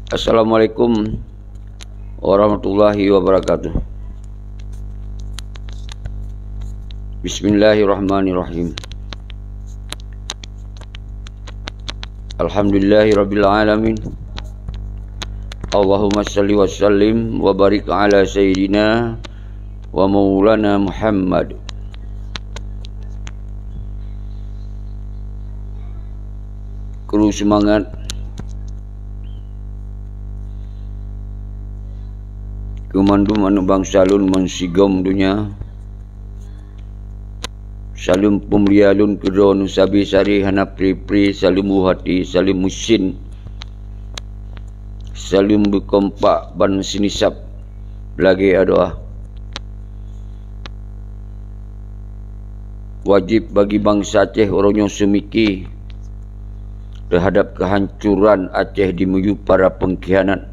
Assalamualaikum warahmatullahi wabarakatuh. Bismillahirrahmanirrahim. Alhamdulillahirabbil alamin. Allahumma shalli wa sallim wa barik ala sayyidina wa maulana Muhammad. Kru semangat Kemandum anu bangsa lun mensigom dunia. Salim pemlialun kedon sabi sari hanap pri salim hati salim musin. Salim berkompak ban sinisap lagi adoa. Wajib bagi bangsa Aceh orangnya semiki terhadap kehancuran Aceh dimuyup para pengkhianat,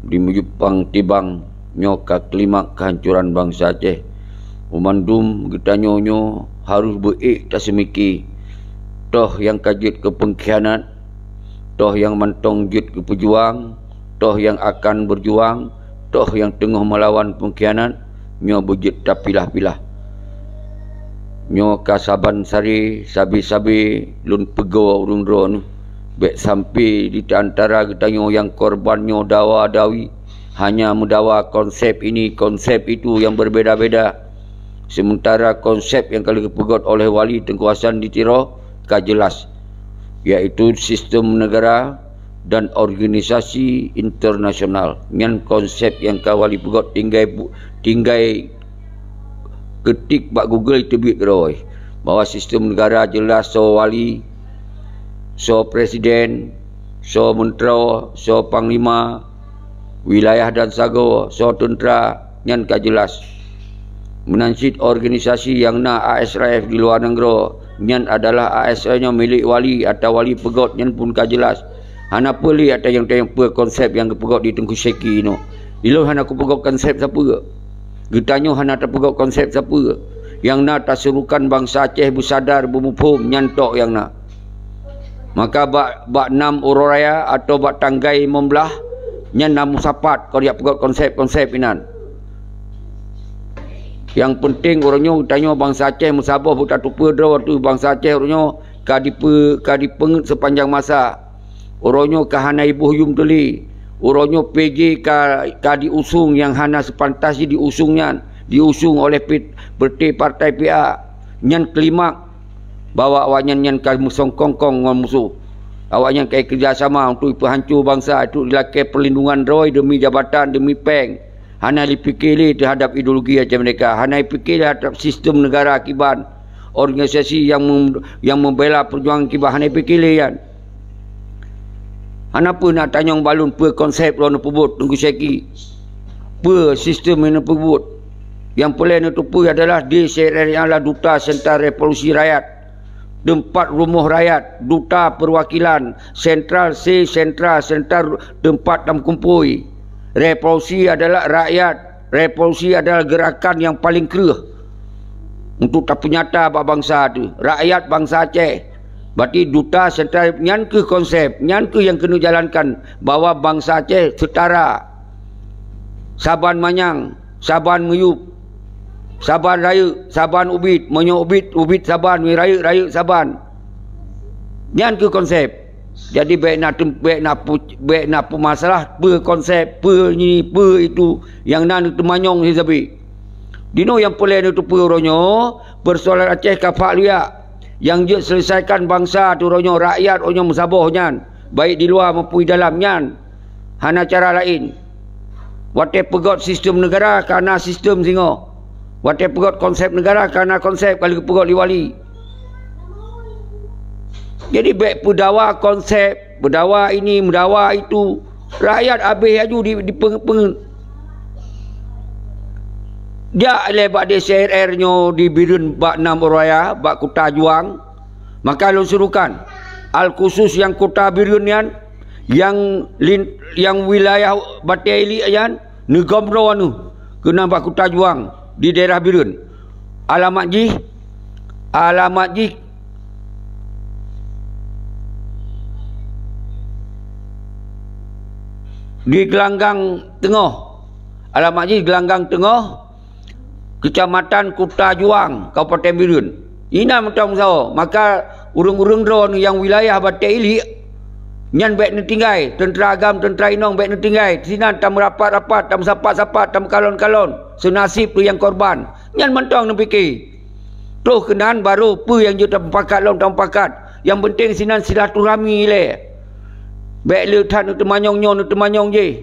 dimuyup pangtibang nyoka klimak kehancuran bangsa Aceh. Umandum getanyonyo harus beik tak semiki. Toh yang kajut ke pengkhianat, toh yang mentong jut ke pejuang, toh yang akan berjuang, toh yang tengah melawan pengkhianat, nyo bujit tak pilah-pilah. Nyo kasaban sari sabi-sabi lun pego urun ron bek sampai di antara getanyo yang korbannya dawa-dawi hanya mendawa konsep ini konsep itu yang berbeda-beda, sementara konsep yang kali kepegot oleh wali tengkuasan di Tiro ka jelas, yaitu sistem negara dan organisasi internasional. Ngan konsep yang kawali pegot tinggai ketik bak Google itu bit keroi bahwa sistem negara jelas so wali, so presiden, so menteri, so panglima wilayah dan sago, so tentera, nyan ka jelas. Menansit organisasi yang na ASRF di luar negara, nyan adalah ASR nya milik wali atau wali pegot, nyan pun ka jelas. Hana peli atau yang konsep yang kepegot di Tengku Syeki no. Ilo hana kepegot konsep siapa ke? Getanyo hana terpegot konsep siapa ke? Yang na tak serukan bangsa Aceh bersadar bermufhum nyantok yang na. Maka bak 6 ururaya atau bak tanggai membelah nyan namu sapat kau dia pegot konsep-konsep inan. Yang penting orangnya tanya bangsa Aceh musabah buta tupa draw tu bangsa Aceh orangnya kadipengut sepanjang masa. Orangnya kahana ibu yum tuli. Orangnya PJ ka diusung yang hana sepantasi diusung oleh partai PA. Nyan klimak bawa awaknya nyan ka musongkongkong ngan musuh. Awaknya kai kerjasama untuk hancur bangsa itu dilakukan perlindungan roy demi jabatan demi peng. Hana dipikirli terhadap ideologi aja mereka. Hana dipikirli terhadap sistem negara akibat organisasi yang membela perjuangan akibat. Hana dipikirli kan. Hana pun nak tanyong balun per konsep lo nak pebut Tengku Syeki. Per sistem yang nak pebut. Yang pelan itu per adalah DCRR yang adalah Duta Sentral Revolusi Rakyat. Tempat Rumah Rakyat, Duta Perwakilan, Sentral C, Sentral tempat tam kumpul. Revolusi adalah rakyat, revolusi adalah gerakan yang paling kerah untuk tak penyata bangsa tu. Rakyat bangsa Aceh. Berarti Duta Sentral nyan ke konsep, nyan ke yang kena jalankan bahawa bangsa Aceh setara. Saban Manyang, Saban Meyup, Saban Raya, Saban Ubit, Menyo Ubit Saban, Raya Saban. Nyan ke konsep. Jadi baik nak masalah per konsep, per ni, per itu yang nan temanyong hizabi. Dino yang pelan itu per ronyo, persoalan Aceh kapak liak. Yang dia selesaikan bangsa tu ronyo rakyat ronyo musabah nyan. Baik di luar maupun di dalam nyan. Hana cara lain. Wate pegot sistem negara kerana sistem singo. Wate pegot konsep negara kerana konsep kali pegot liwali. Jadi baik berdawa konsep, berdawa ini, berdawa itu. Rakyat habis aju di dia lebat DCRR nyo di Birun bak 6 Oraya, bak Kota Juang. Maka lu suruhkan al-khusus yang Kota Birun yan, yang wilayah Bataili yan, negomro anu kena bak Kota Juang di daerah Birun. Alamat ji di Gelanggang Tengah. Alamat ni Gelanggang Tengah, Kecamatan Kuta Juang, Kabupaten Birun. Ina mentang saw. Maka urung-urung drone yang wilayah Batik Ilik nyan baik ni tinggai, tentera agam, tentera inong baik ni tinggai. Sinan tam rapat-rapat, tam sapat-sapat, tam kalon-kalon. Senasib tu yang korban. Nyan mentang ni fikir. Terus kenan baru apa yang dia tam pakat long tam pakat. Yang penting sinan silaturahmi le. Baik le tan tu temanyong nyon tu temanyong je.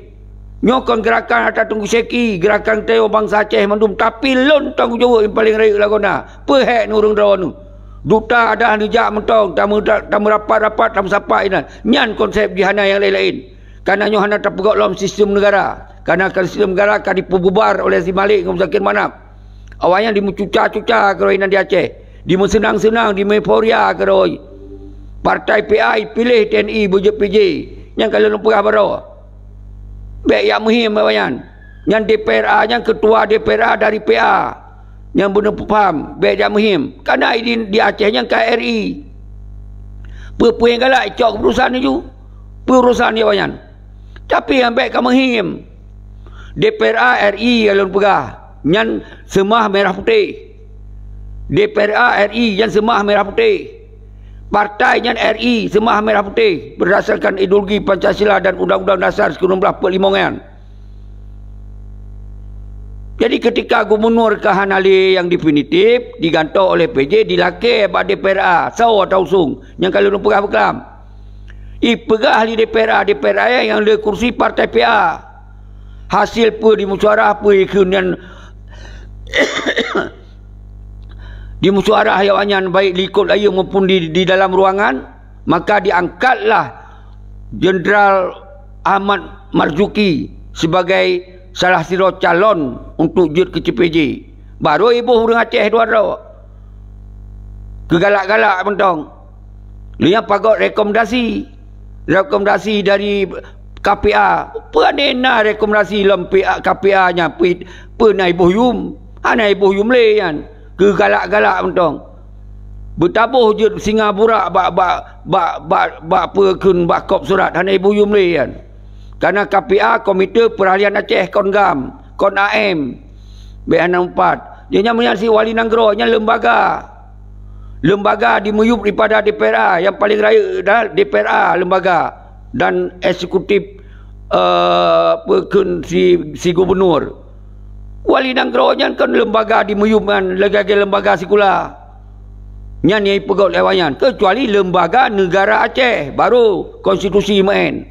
Nyokon gerakan atas tunggu seki, gerakan teo bangsa Aceh mandum, tapi lon tanggungjawab yang paling raya lagona. Pehek nurung drawan tu. Duta ada nijak mentong, tamu rapat-rapat, tamu sapa ini. Nyan konsep jihana yang lain-lain. Karena nyohana terpegak dalam sistem negara. Karena sistem negara akan dipububar oleh si Malik dengan Zakir Manap. Awalnya dimucuca-cuca keroi di Aceh. Dimusenang-senang, dimeforia keroi. Partai PI pilih TNI bujut PJ. Yang kalau lupa baru. Baik yang muhim bayan. Yang DPRA, yang ketua DPRA dari PA. Yang benar faham. Baik yang muhim. Karena di Aceh yang KRI. Apa yang galak cok perusahaan ni ju. Perusahaan ni bayan. Tapi yang baik yang muhim. DPRA RI kalau pegah. Yang semah merah putih. DPRA RI yang semah merah putih. Partai yang RI semah merah putih berdasarkan ideologi Pancasila dan Undang-Undang Dasar 1945. Jadi ketika Gubernur Kahan Ali yang definitif digantung oleh PJ dilakir pada DPRA saw atau sung yang kalau pegah berkelam. Pegah ahli DPRA yang ada kursi partai PA. Hasil apa di musyawarah apa kemudian di musyawarah yang baik likut layar maupun di dalam ruangan, maka diangkatlah Jenderal Ahmad Marzuki sebagai salah satu calon untuk jut ke CPJ. Baru ibu hurung Aceh dua ro. Kegalak-galak mentong. Lihat pagot rekomendasi dari KPA. Pernah rekomendasi dalam KPA-nya pernah ibu Yum. Ana ibu Yum le kan. Kegalak-galak mentong. Bertabuh je Singapura bak perkun bak kop surat hana ibu Yum le kan. Karena KPA Komite Perahlian Aceh Kongam, Kon AM B64. Dia namanya si Wali Nanggro nya lembaga. Lembaga dimuyup daripada DPRA yang paling raya adalah DPRA lembaga dan eksekutif perkun si gubernur. Wali Nanggro nya kan lembaga dimuyupkan lembaga sekula. Nya ni pegot lewayan kecuali lembaga negara Aceh baru konstitusi main.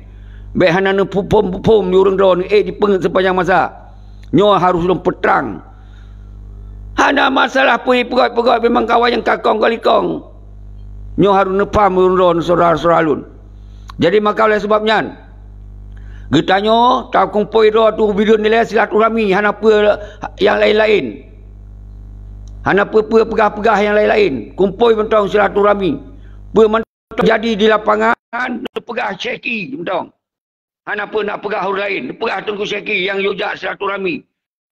Baik hana pupum di urang drone dipengen sepanjang masa. Nyo harus dong petrang. Hana masalah pegot memang kawan yang kakong kalikong. Nyo harus nepam urang drone saudara-saudara alun. Jadi maka oleh sebabnya getanyo tak kumpul ro tu video nilai silaturahmi hana apa yang lain-lain. Hana apa pegah-pegah yang lain-lain. Kumpul mentong silaturahmi. Jadi di lapangan pegah ceki mentong. Hana apa nak pegah orang lain. Pegah tunggu seki yang yujak silaturahmi.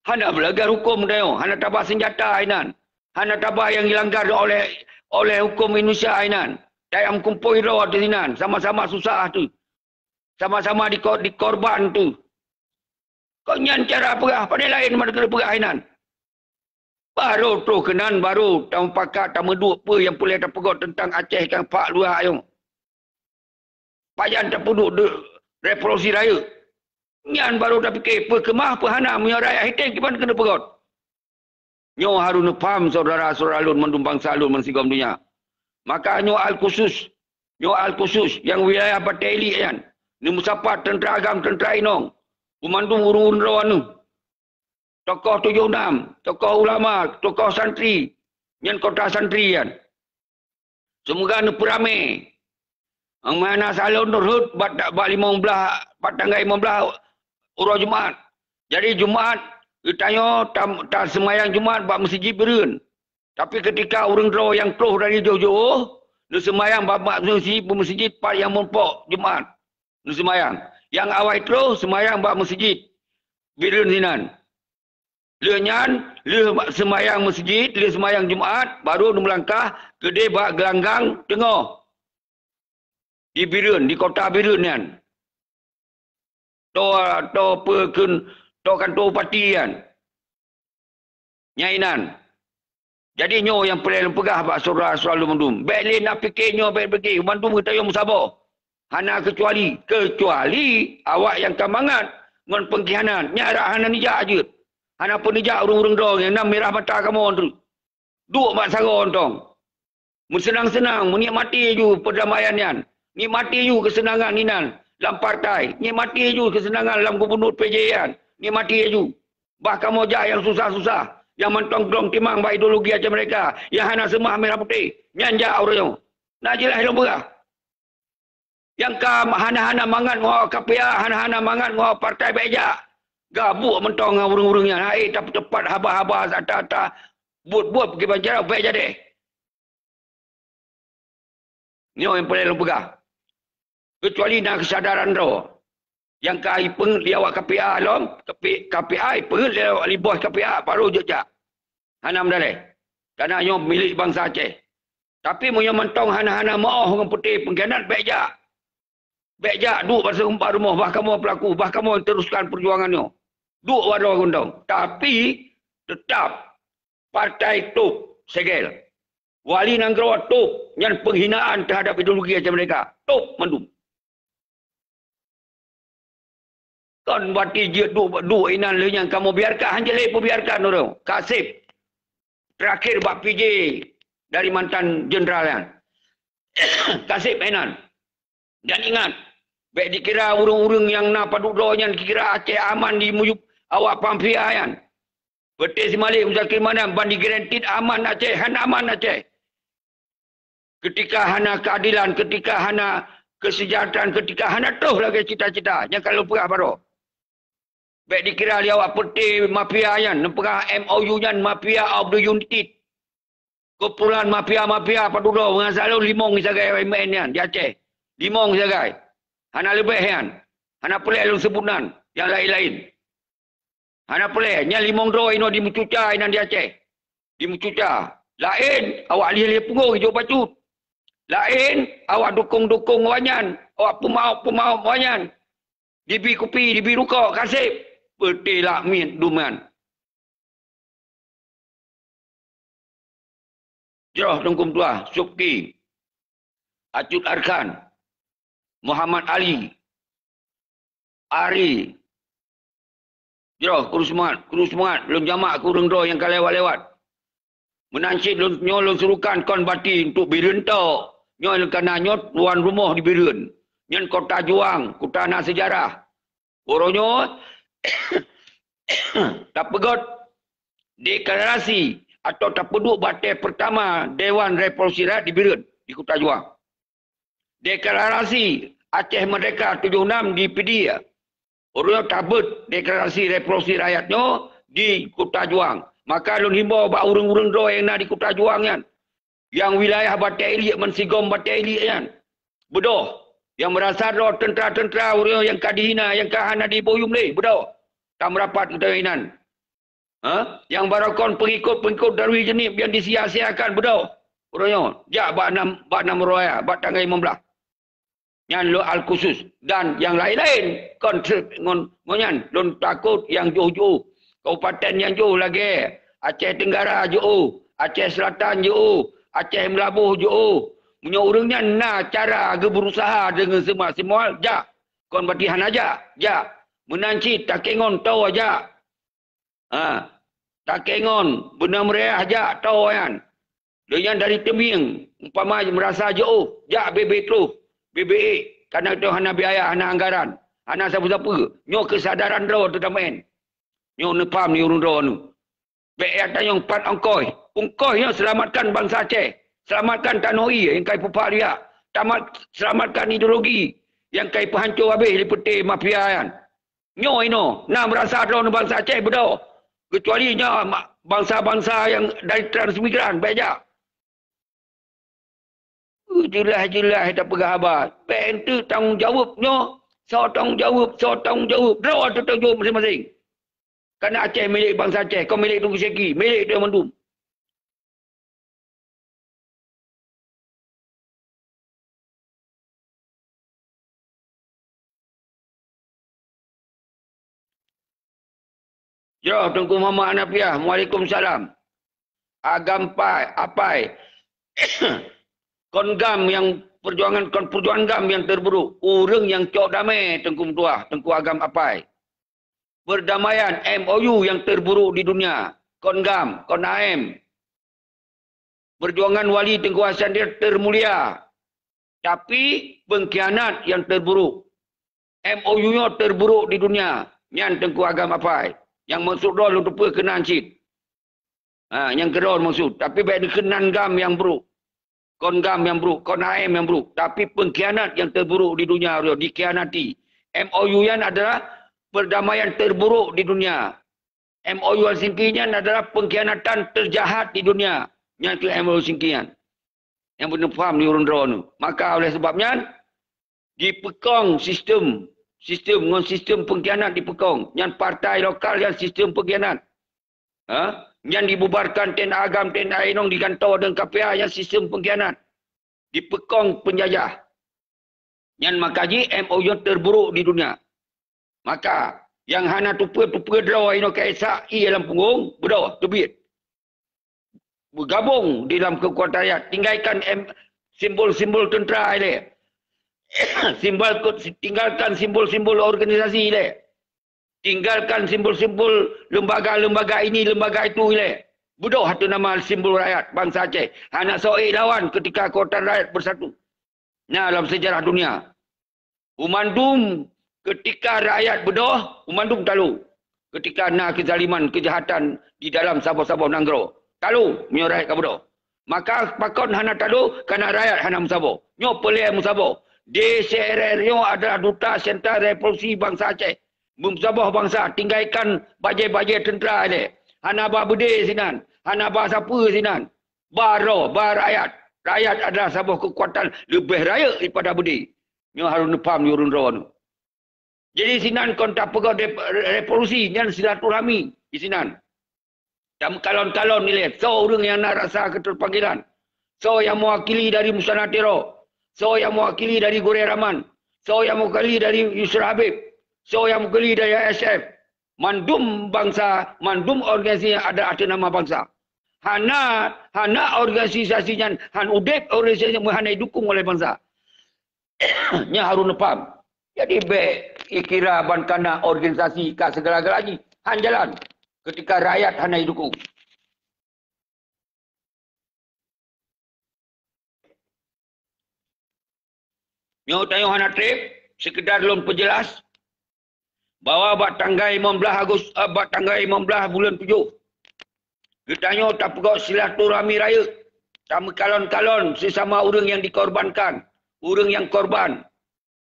Hana belajar hukum dayo. Hana tabah senjata ainan. Hana tabah yang dilanggar oleh hukum Indonesia ainan. Dayam kumpul ro tu sinan. Sama-sama susah tu. Sama-sama dikorban tu. Kau nyan cara pegah. Pada lain mana kena pegah ainan. Baru tu kenan baru. Tamu pakat, tamu duk apa yang boleh terpegot tentang Aceh kan Pak Luar ayong. Payan terpuduk revolusi raya. Nyan baru dah fikir perkemah perhana punya rakyat hitam kita kena pegot. Nyo harus nepam saudara-saudara alun mendum bangsa alun mensigom dunia. Maka nyo al-khusus yang wilayah Batik Ilik kan. Ni musapat tentera agam, tentera inong. Pemandu urun-urun rawan tu. Tokoh 76, tokoh ulama, tokoh santri. Nyan kota santri kan. Semoga ni peramai. Ang mana salon nurut bat 15 patanggai 15 urang Jumaat. Jadi Jumaat ditanya tak semayang Jumaat bak masjid Birun. Tapi ketika urang draw yang keluar dari jauh-jauh, nu semayang bak masjid part yang mumpuk Jumaat. Nu semayang. Yang awal terus semayang bak masjid Birun sinan. Lenyan le semayang masjid, le semayang Jumaat, baru nu melangkah gede bak Gelanggang Tengah. Di Birun, di kota Birun kan. to perkun to kantor parti kan. Nyainan. Jadi nyo yang paling pegah bak surah selalu mendum. Baik nak fikir nyo baik pergi. Mendum kita yang musabah. Hana kecuali awak yang kamangan ngon pengkhianat. Nyara hana nijak je. Hana pun nijak urung-urung dong yang nam merah mata kamu tu. Duk mak sarong tong. Mun senang-senang, mun nikmati ju perdamaian yan. Nikmati ju kesenangan ninan dalam partai. Nikmati ju kesenangan dalam gubernur PJ yan. Nikmati ju. Bahkan moja yang susah-susah. Yang mentong-tong timang ba ideologi aja mereka. Yang hana semua merah putih. Nyanjak orangnya. Nak jelas hilang berah. Yang kam hana-hana mangan ngau KPA, hana-hana mangan ngau partai beja. Gabuk mentong ngau urung-urungnya. Hai tepat haba-haba ata-ata. Buat-buat pergi bancara beja deh. Ni yang paling lepegah. Kecuali nak kesadaran roh. Yang kai peng liawak KPA lom, KPA peng liawak libos KPA paru je jak. Hana mendalai. Karena nyo milik bangsa Aceh. Tapi munyo mentong hana-hana maoh dengan putih pengkhianat beja. Beja duk pasal umpat rumah bahkan mau pelaku, bahkan mau teruskan perjuangannya. Duk wadah gondong. Tapi tetap partai tu segel. Wali Nanggrawat tu yang penghinaan terhadap ideologi aja mereka. Tu mendum. Kan bati je duk inan le yang kamu biarkan hanjale pun biarkan orang. Kasip. Terakhir bak PJ dari mantan jeneral yang. Kasip inan. Dan ingat, baik dikira urung-urung yang nak paduk yang dikira Aceh aman di muyup awak Pampia yang. Betul si Malik Muzakir Manam bandi garantit aman Aceh, hana aman Aceh. Ketika hana keadilan, ketika hana kesejahteraan, ketika hana tuh lagi cita-cita. Yang kalau perah baru. Baik dikira dia awak putih mafia yang. Nempera MOU yang mafia of the unity. Kumpulan mafia-mafia paduk dengan selalu limong sebagai MN yang di Aceh. Limong sebagai. Hana lebih yang. Hana pelih lu sebutan. Yang lain-lain. Hana pelih. Yang limong doa ini di Mucuca yang di Aceh. Di Mucuca. Lain. Awak lihat punggung hijau pacut. Lain. Awak dukung-dukung wanyan. Awak pemaaf wanyan. Dibi kopi, dibi rukuk. Kasih. Betul lah min duman. Jerah tungkum tua. Subki. Acut Arkan. Muhammad Ali. Ari. Jerah kurus semangat. Belum jamak kurung doh yang kau lewat-lewat. Menancit nyolong surukan kon bati untuk biren tau. Nyolong kerana nyot tuan rumah di biren. Nyan kota juang. Kota nak sejarah. Orangnya tak pegot deklarasi atau tak peduk batai pertama Dewan Revolusi Rakyat di Biren, di Kota Juang. Deklarasi Aceh Merdeka 76 di Pedia. Orangnya tabut deklarasi Revolusi Rakyatnya di Kota Juang. Maka lun himbau bak urung-urung doa yang nak di Kota Juang kan. Yang wilayah batai elik mensigom batai elik kan. Bedoh. Yang merasa doh tentera-tentera orang yang kadihina, yang kahana di boyum ni. Bedoh. Tak merapat ketahinan. Yang barakon pengikut darwi jenib yang disia-siakan betul. Orangnya. Jak bak 6 roya. Bak tanggal 15. Yang lo al-khusus. Dan yang lain-lain. Ngonyan. Lon takut yang jauh-jauh. Kabupaten yang jauh lagi. Aceh Tenggara jauh. Aceh Selatan jauh. Aceh Melabuh jauh. Punya orangnya nak cara berusaha dengan semua. Jak. Kon batihan aja. Jak. Menanci tak kengon tahu aja. Tak kengon benar meriah aja tahu kan. Dengan dari tembing umpama merasa jauh, jak BB tu, BBE karena itu hana biaya, hana anggaran, hana siapa-siapa. Nyo kesadaran ro tu tamen. Nyo nepam ni urun ro nu. BE ada yang 4 ongkoi. Ongkoi yang selamatkan bangsa Aceh. Selamatkan tanoi yang kai pupak dia. Selamatkan ideologi yang kai penghancur habis liputi mafia kan. Nyo ino, nak merasa ada bangsa Aceh betul. Kecuali bangsa-bangsa yang dari transmigran, beja. Jelas tak pegah abad. PN tu tanggungjawab nyo. So tanggungjawab. Berapa tu tanggungjawab masing-masing. Kerana Aceh milik bangsa Aceh. Kau milik Tunku Seki. Milik dia mendum. Jero Tengku Muhammad Hanafiah. Waalaikumsalam. Agam apai. Kongam yang perjuangan gam yang terburuk. Urang yang cok damai Tengku Tuah. Tengku agam apai. Perdamaian MOU yang terburuk di dunia. Kongam, Konaim. Perjuangan wali Tengku Hasan dia termulia. Tapi pengkhianat yang terburuk. MOU-nya terburuk di dunia. Yang Tengku agam apai. Yang maksud dah lu lupa kenan cip. Yang kedua maksud. Tapi baik dikenan gam yang buruk. Kon gam yang buruk. Kon AM yang buruk. Tapi pengkhianat yang terburuk di dunia. Dikhianati. MOU yang adalah perdamaian terburuk di dunia. MOU Singkian adalah pengkhianatan terjahat di dunia. Yang itu MOU Singkian. Yang benar faham di urun-urun. Maka oleh sebabnya. Dipekong sistem pengkhianat dipekong. Yang partai lokal yang sistem pengkhianat. Yang dibubarkan ten agam, ten ainong digantor dengan KPA yang sistem pengkhianat. Dipekong penjajah. Yang makaji MOU terburuk di dunia. Maka yang hana tupa draw ino KSI dalam punggung, berdoa, tebit. Bergabung di dalam kekuatan rakyat. Tinggalkan simbol-simbol tentera ini. Tinggalkan simbol-simbol organisasi ini. Tinggalkan simbol-simbol lembaga-lembaga ini, lembaga itu ini. Bodoh itu nama simbol rakyat bangsa Aceh. Anak soe lawan ketika kekuatan rakyat bersatu. Nah, dalam sejarah dunia. Umandum ketika rakyat bodoh, umandum talu. Ketika na kezaliman, kejahatan di dalam sabah-sabah nanggro. Talu, punya rakyat bodoh. Maka pakon hana talu, kerana rakyat hana musabah. Nyo pelih musabah. DCRR adalah Duta Sentra Revolusi Bangsa Aceh. Musabah bangsa, tinggalkan bajet-bajet tentera ini. Hana ba bede sinan. Hana ba siapa sinan. Baro, bar rakyat. Rakyat adalah sebuah kekuatan lebih raya daripada bede. Nyo harus nepam di urun-urun. Jadi sinan kontak pegawai revolusi yang silaturahmi di sinan. Dan kalon-kalon nilai. So orang yang nak rasa keterpanggilan. So yang mewakili dari Musana Tero. So yang mewakili dari Gore Rahman. So yang mewakili dari Yusra Habib. So yang mewakili dari ASF. Mandum bangsa, mandum organisasi yang ada atas nama bangsa. Hana organisasinya, han udep organisasinya hana didukung oleh bangsa. Nya harus nepam. Jadi ikira bankana organisasi ka segala-galanya han jalan ketika rakyat hana didukung. Nyo tayo hana trip sekedar lon penjelas bahwa bak tanggal 15 Agustus bak tanggal 15 bulan 7 kita nyo tak pegau silaturahmi raya sama kalon-kalon sesama orang yang dikorbankan, orang yang korban.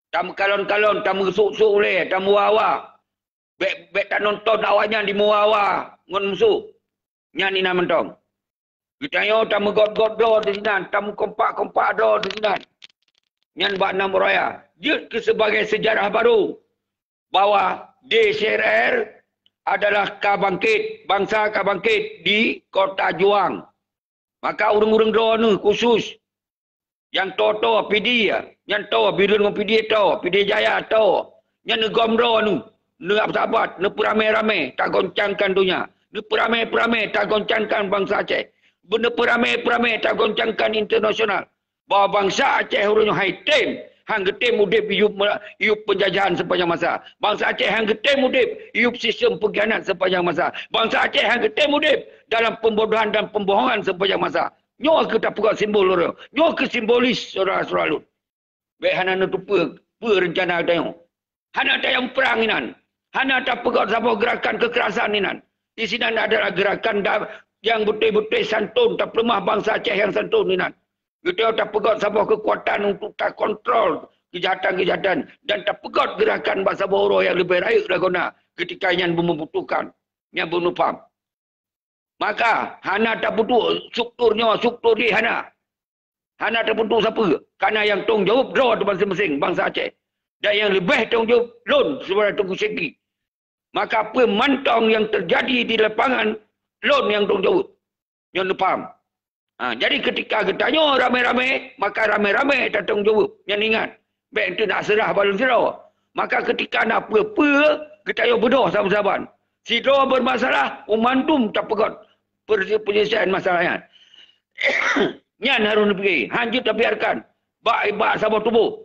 Tamu kalon-kalon, tamu gesuk-gesuk boleh, tamu wawa. Bek tak nonton awaknya di muawa ngon musuh. Nyan ina mentong. Kita yo tamu god-god do di sini, tamu kompak-kompak do di sini. Nyan bak nam raya. Dia sebagai sejarah baru bahwa DCRR adalah kabangkit, bangsa kabangkit di Kota Juang. Maka urung-urung do ni khusus yang toto PD ya, yang tahu bidun dengan PD tahu, PD Jaya tahu, yang negomro nu, ne sahabat, ne peramai-ramai tak goncangkan dunia, ne peramai-ramai tak goncangkan bangsa Aceh, ne peramai-ramai tak goncangkan internasional. Bahawa bangsa Aceh urusnya high time, hang getem udip hidup penjajahan sepanjang masa. Bangsa Aceh hang getem udip hidup sistem pengkhianat sepanjang masa. Bangsa Aceh hang getem udip dalam pembodohan dan pembohongan sepanjang masa. Nyo ke tak pegang simbol orang. Nyo ke simbolis saudara-saudara. Baik hana tu apa rencana tayong. Hana tayong perang inan. Hana tak pegang sebuah gerakan kekerasan inan. Di sini adalah gerakan yang betul-betul santun, tak lemah bangsa Aceh yang santun inan. Kita tak pegang sebuah kekuatan untuk tak kontrol kejahatan-kejahatan dan tak pegang gerakan bahasa Boro yang lebih raya dagona ketika yang membutuhkan, yang bunuh faham. Maka hana tak butuh strukturnya, struktur dia hana. Hana tak butuh siapa? Karena yang tanggung jawab draw tu masing-masing bangsa Aceh. Dan yang lebih tanggung jawab lon sebagai Tengku Seki. Maka pemantau yang terjadi di lapangan lon yang tanggung jawab. Yang faham. Jadi ketika getanya ramai-ramai, maka ramai-ramai tak tanggung jawab. Yang ingat. Baik itu nak serah balon serah. Maka ketika nak apa-apa, getanya bodoh sahabat-sahabat. Sidro bermasalah, Umandum tak pegot penyelesaian masalahnya. Nyan harus pergi, hanjut tak biarkan. Bak sabar tubuh.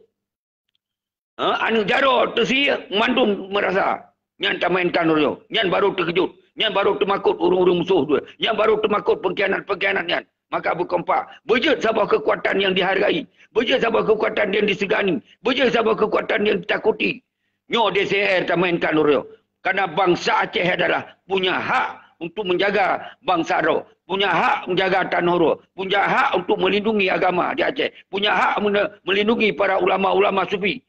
Anu jaro tersi, Umandum merasa. Nyan tak mainkan dulu. Nyan baru terkejut. Nyan baru termakut urung-urung musuh tu. Nyan baru termakut pengkhianat-pengkhianat nyan. Maka berkompak. Berjut sebuah kekuatan yang dihargai. Berjut sebuah kekuatan yang disegani. Berjut sebuah kekuatan yang ditakuti. Nyo DCR tak mainkan dulu. Karena bangsa Aceh adalah punya hak untuk menjaga bangsa Ro. Punya hak menjaga tanah Ro. Punya hak untuk melindungi agama di Aceh. Punya hak melindungi para ulama-ulama sufi.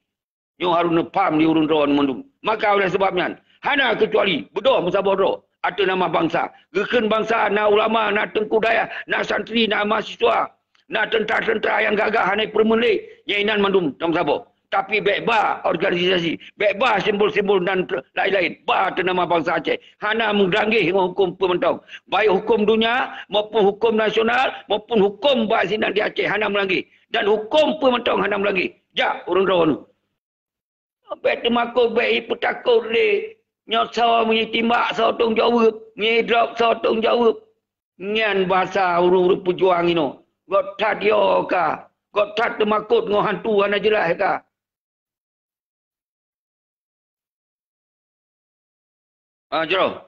Nyo harus nepam di urun Ro Mendung. Maka oleh sebabnya, hana kecuali berdoa musabah Ro. Ada nama bangsa. Geken bangsa, na ulama, na tengku daya, na santri, na mahasiswa, na tentera-tentera yang gagah, hana permulai, nyainan Mendung, nama musabah. Tapi baik-baik organisasi, baik-baik simbol-simbol dan lain-lain. Bah nama bangsa Aceh. Hana mengganggu hukum pementang. Baik hukum dunia maupun hukum nasional maupun hukum basinan di Aceh. Hana melanggi. Dan hukum pementang hana melanggi. Jak urun rawan. Baik temakut, baik petakut le. Nyosau menyitimbak sau tong jawab. Nyedrop sau tong jawab. Nyan bahasa urung-urung pejuang ini. Gotat yo ka. Gotat temakut dengan hantu hana jelas ka. Jero.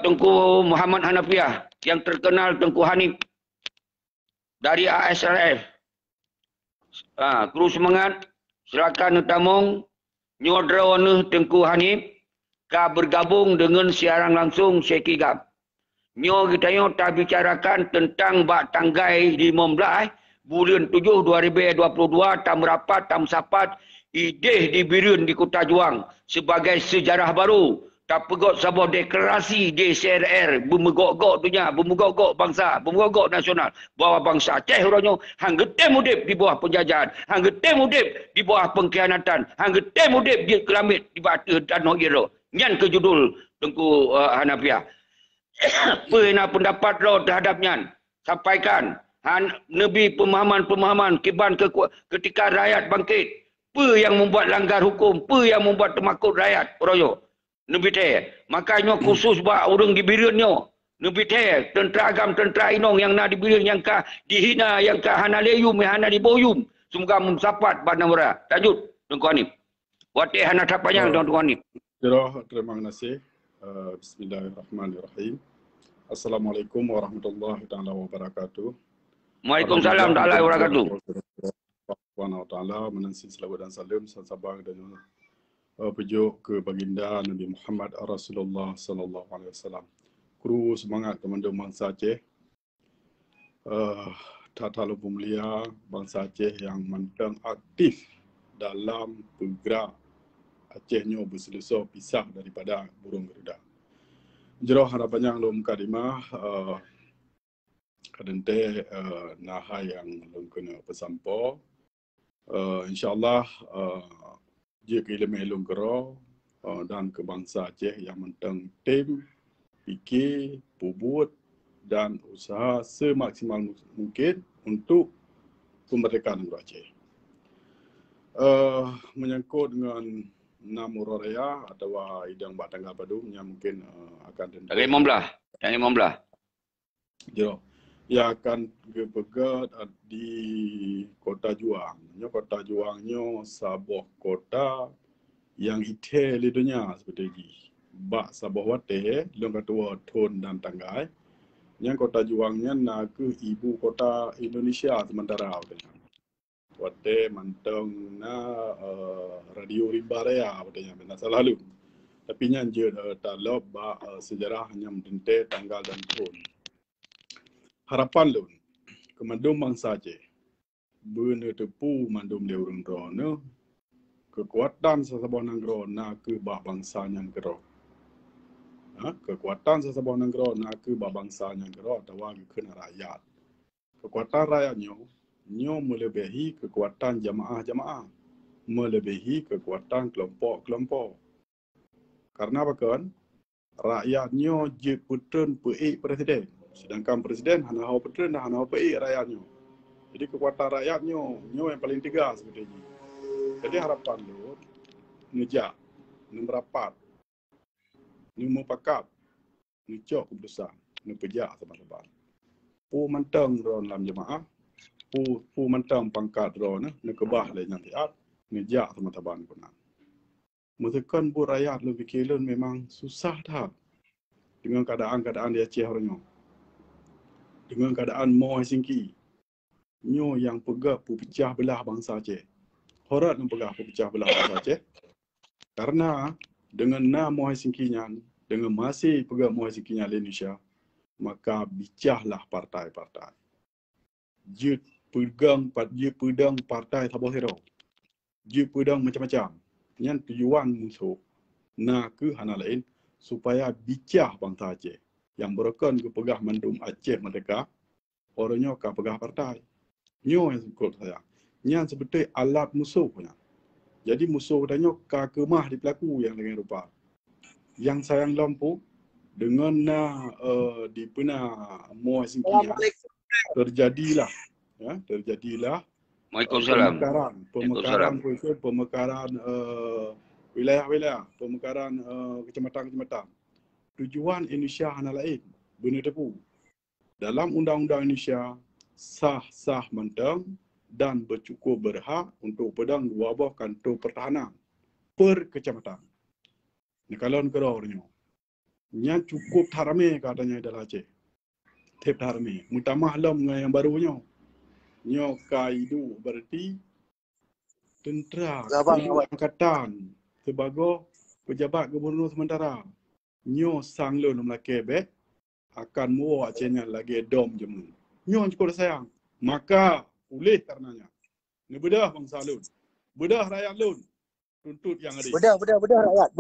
Tengku Muhammad Hanafiah yang terkenal Tengku Hanif dari ASRF. Kru semangat, silakan utamong nyodrawanu Tengku Hanif ka bergabung dengan siaran langsung Sekigap. Nyo kita yo tak bicarakan tentang bak tanggai 15 bulan 7 2022 tam rapat tam sapat ideh dibirun di Kota Juang sebagai sejarah baru. Tak pegot sebuah deklarasi DCRR bermegok-gok dunia, bermegok-gok bangsa, bermegok-gok nasional. Bahawa bangsa Aceh orangnya hang getem udip di bawah penjajahan, hang getem udip di bawah pengkhianatan, hang getem udip di kelamit di batu danau Iro. Nyan ke judul Tengku Hanafiah. Apa pendapat lo terhadap nyan? Sampaikan. Nabi pemahaman-pemahaman ketika rakyat bangkit. Apa yang membuat langgar hukum? Apa yang membuat termakut rakyat? Oroyo. Nabi teh, makanya khusus buat orang dibirunnya. Nabi teh, tentera agam, tentera inong yang nak dibirun, yang kah dihina, yang kah hana leyum, yang hana diboyum. Semoga mensapat pada mura. Tajud, Tengku Hanif. Watih hana tak panjang, Tengku Hanif. Terima kasih. Bismillahirrahmanirrahim. Assalamualaikum warahmatullahi wabarakatuh. Waalaikumsalam warahmatullahi wabarakatuh. Wa menansi selawat dan salam sabang dan pejuk ke baginda Nabi Muhammad Rasulullah sallallahu alaihi wasallam. Kru semangat teman-teman bangsa Aceh. Tata lupa mulia bangsa Aceh yang mentang aktif dalam bergerak Acehnya berselesai pisah daripada burung Garuda. Jero harapannya lom kadimah kadente nahai yang lom kena pesampo. InsyaAllah jika ilmu elung kero dan ke bangsa Aceh yang mentang tim, fikir, bubut dan usaha semaksimal mungkin untuk kemerdekaan negara Aceh. Menyangkut dengan nama Raya atau idang batang padu yang mungkin akan Dari Membelah. Jero. Yang akan berpegat di Kota Juang. Kota Juangnya sebuah kota yang ite di dunia seperti ini. Bak sebuah wate, long ketua Tun dan Tanggai. Yang Kota Juangnya nak ke ibu kota Indonesia sementara. Wate manteng na radio rimba raya katanya masa lalu. Tapi yang je talab sejarah hanya mentente tanggal dan tahun. Harapan lun kemandum bangsa Aceh benar tepu mandum dia urang drone kekuatan sesebuah negara nak ke bangsa yang gero. Kekuatan sesebuah negara nak ke bangsa yang gero atau ke rakyat. Kekuatan rakyatnya nyo melebihi kekuatan jamaah-jamaah, melebihi kekuatan kelompok-kelompok. Karena apa kan? Rakyatnya je putern peik presiden. Sedangkan presiden hana hau putern dan hana hau peik rakyatnya. Jadi kekuatan rakyatnya nyo yang paling tegas seperti ini. Jadi harapan lu ngejak, merapat ni mupakap, ni cok keputusan, ni pejak sama-sama. Pu mantang ron dalam jemaah, pu mantang pangkat ron, ni kebah le yang tiap, ni jak sama-sama pun. Mutekan bu rakyat lebih kilun memang susah dah dengan keadaan-keadaan di Aceh orangnya. Dengan keadaan Mo Singki, nyo yang pegah pecah belah bangsa Aceh. Horat yang pegah pecah belah bangsa Aceh. Karena dengan Mo Singkinya, dengan masih pegah Mo Singkinya di Indonesia, maka bicahlah partai-partai. Dia pedang partai tabah hero. Dia pedang macam-macam. Yang tujuan musuh. Nah ke hana lain supaya bicah bangsa Aceh yang berkan ke pegah mandum Aceh Merdeka, orangnya ke pegah partai. Nyo yang ikut saya. Yang sebetul alat musuh punya. Jadi musuh tanya ke kemah di pelaku yang dengan rupa. Yang sayang lampu dengan di pena Mo Singki terjadilah Waalaikumsalam. pemekaran wilayah-wilayah, pemekaran kecamatan-kecamatan. Tujuan Indonesia hanya lain, benar tepu. Dalam Undang-Undang Indonesia, sah mentang dan bercukup berhak untuk pedang dua buah kantor pertahanan per kecamatan. Ni kalau nak orangnya. Yang cukup tarame katanya dalam Aceh. Tep tarame. Mutamah lam yang barunya. Nyo kaidu berarti tentera angkatan sebagai pejabat gubernur sementara. Nyo sanglun melaki bek akan muo Acehnya lagi dom jemu. Nyo cukup sayang. Maka oleh karenanya. Ni bedah bangsa lun. Bedah rakyat lun. Tuntut yang ada. Bedah rakyat.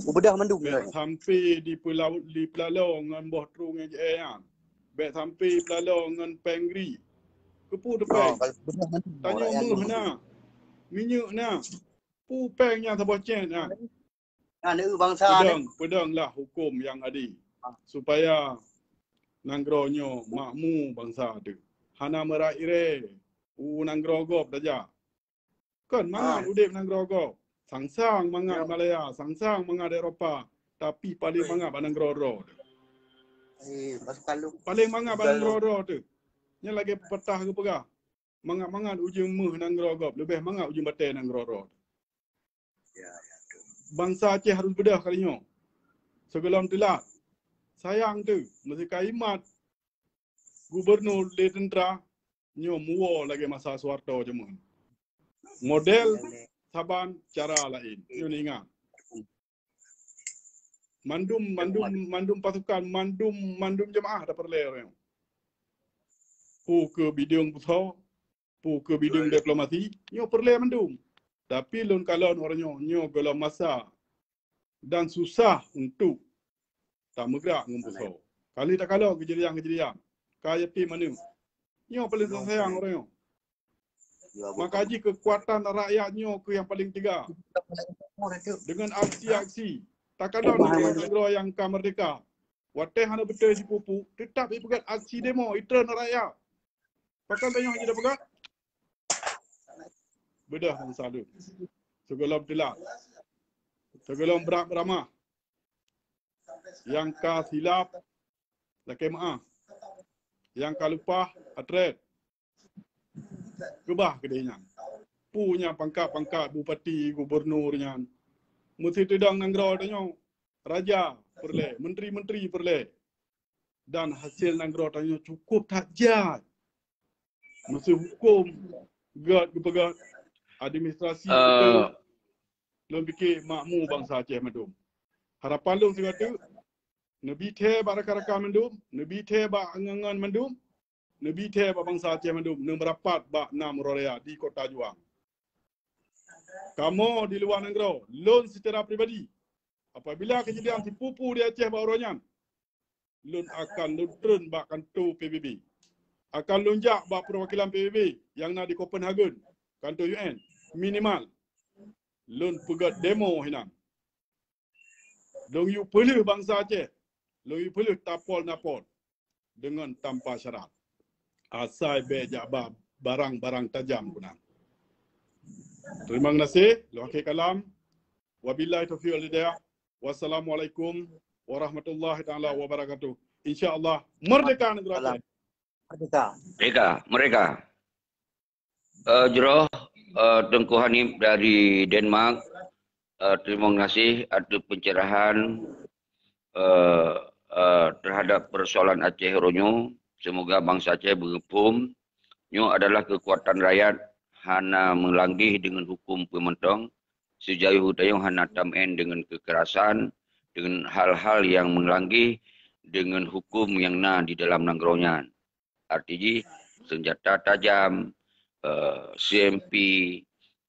Bedah mandum. Bek sampai di Pelalau dengan boh terung yang jean. Bek sampai Pelalau dengan Pengri. Kepu tepeng. Tanya muh na. Minyak na. Pu pengnya sabah cen na. Bangsa pedang lah hukum yang ada. Supaya nanggronyo makmu bangsa tu. Hana meraire. Nanggrogop saja. Kan mangat udip nanggrogop. Sangsang mangat Malaya, sangsang mangat Eropah. Tapi paling mangat Banangroro. Paling mangat Banangroro tu. Yang lagi petah ke pegah. Mangat-mangat ujung muh Nangrogop. Lebih mangat ujung batai Nangroro. Bangsa Aceh harus bedah kalinya. Sebelum telat. Sayang tu. Mesti kaimat. Gubernur di tentera. Nyo muo lagi masa Suharto je mun. Model Saban cara lain. Nyo ni ingat. Mandum pasukan. Mandum jemaah dah perleh orang. Pu ke bidang pusat. Pu ke bidang diplomasi. Nyo perleh mandum. Tapi lun kalon orangnya. Nyo gelam masa. Dan susah untuk tak bergerak dengan pusat. Kali tak kalau kejadian-kejadian. Kaya pi mana. Nyo paling sayang orangnya. Maka haji kekuatan rakyatnya ke yang paling tiga. Dengan aksi-aksi. Tak ada negara yang merdeka. Wateh hana betul si pupu. Tetap ipegat aksi demo. Itran rakyat. Pakai banyak je dah pegat. Bedah bangsa tu. Segala telak. Segala beramah. Yang ka silap. Laki maaf. Yang ka lupa. Atret. Gebah kedainya. Punya pangkat-pangkat bupati, gubernurnya. Mesti tedang nanggara tanya. Raja perleh, menteri-menteri perleh. Dan hasil nanggara tanya cukup takjat. Mesti hukum gad kepegat administrasi kita lebih fikir makmu bangsa Aceh mandum. Harapan lu sekata Nabi te barakarakan mandum, Nabi te ba angangan mandum. Nabi te bangsa Aceh mandum ne merapat ba 6 raya di Kota Juang. Kamu di luar negara, lon secara pribadi. Apabila kejadian tipu-tipu di Aceh ba orangnya, lon akan turun ba kantor PBB. Akan lonjak ba perwakilan PBB yang nak di Copenhagen, kantor UN minimal. Lon pegat demo hinang. Long yu perlu bangsa Aceh. Long yu perlu tapol-napol dengan tanpa syarat. Asal bejak barang-barang tajam punang. Terima kasih. Lu akhir kalam. Wabillahi taufiq wal hidayah. Wassalamualaikum warahmatullahi taala wabarakatuh. InsyaAllah merdeka negara Aceh. Merdeka. Mereka. Jero Tengku Hanif dari Denmark. Terima kasih atas pencerahan terhadap persoalan Aceh Ronyo. Semoga bangsa Aceh berhukum. Nyo adalah kekuatan rakyat hana melanggih dengan hukum pementong. Sejauh dayung hana tamen dengan kekerasan, dengan hal-hal yang melanggih dengan hukum yang di dalam nangronyan. Artinya senjata tajam, CMP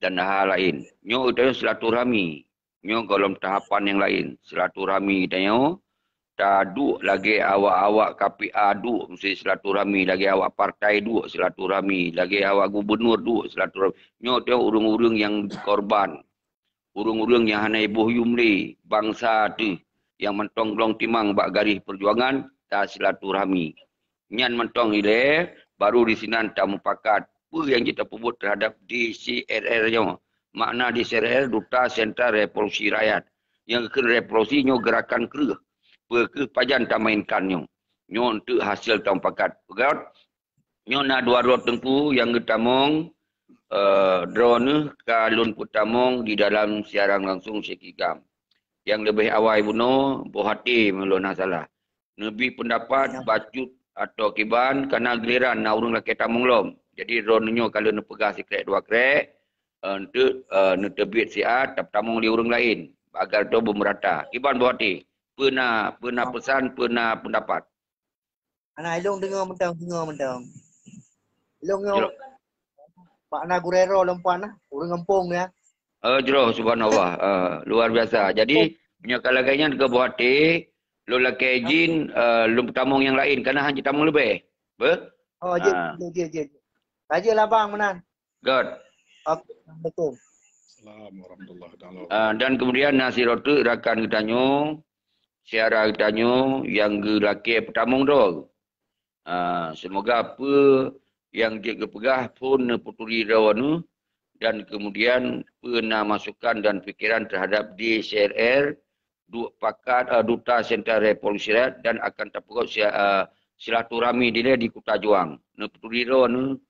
dan hal lain. Nyo dayung silaturahmi. Nyo dalam tahapan yang lain. Silaturahmi dayung. Taduk lagi awak-awak KPA duk mesti silaturahmi, lagi awak partai duk silaturahmi, lagi awak gubernur duk silaturahmi. Nyo tengok urung-urung yang korban. Urung-urung yang hana ibuh yumli bangsa tu yang mentong belong timang bak garis perjuangan ta silaturahmi. Nyan mentong ile baru di sinan ta mupakat apa yang kita pebut terhadap DCRR nyo. Makna DCRR Duta Sentra Revolusi Rakyat. Yang ke revolusi nyo gerakan kerah. Pajan tak mainkan nyo. Nyo untuk hasil tahun pakat. Pegat. Nyo nak dua tengku yang ketamong drone kalun putamong di dalam siaran langsung sekigam. Yang lebih awal bunuh bohati melona salah. Lebih pendapat bacut atau kiban karena giliran na urang laki tamong lom. Jadi drone nyo kalau nak pegang sikrek dua krek untuk nak terbit siat tamong di urang lain agar tu bermerata. Kiban bohati. Pernah pesan, pernah pendapat. Anak ilung dengar mentang. Ilung yo makna gurero lempuan lah, urang kampung ya. Jero subhanallah. Luar biasa. Jadi punya kalaganya ke buati, lu laki izin lu tamong yang lain karena hanya tamong lebih. Be? Oh, je. Raja lah bang menan. Good. Betul. Assalamualaikum warahmatullahi taala. Dan kemudian nasirotu rakan ketanyo siara ketanyo yang laki pertamong tu. Semoga apa yang dia kepegah pun puturi rawan dan kemudian pernah masukan dan fikiran terhadap DCRR Duta Sentra Revolusi Rakyat dan akan terperut silaturahmi dia di Kota Juang. Puturi rawan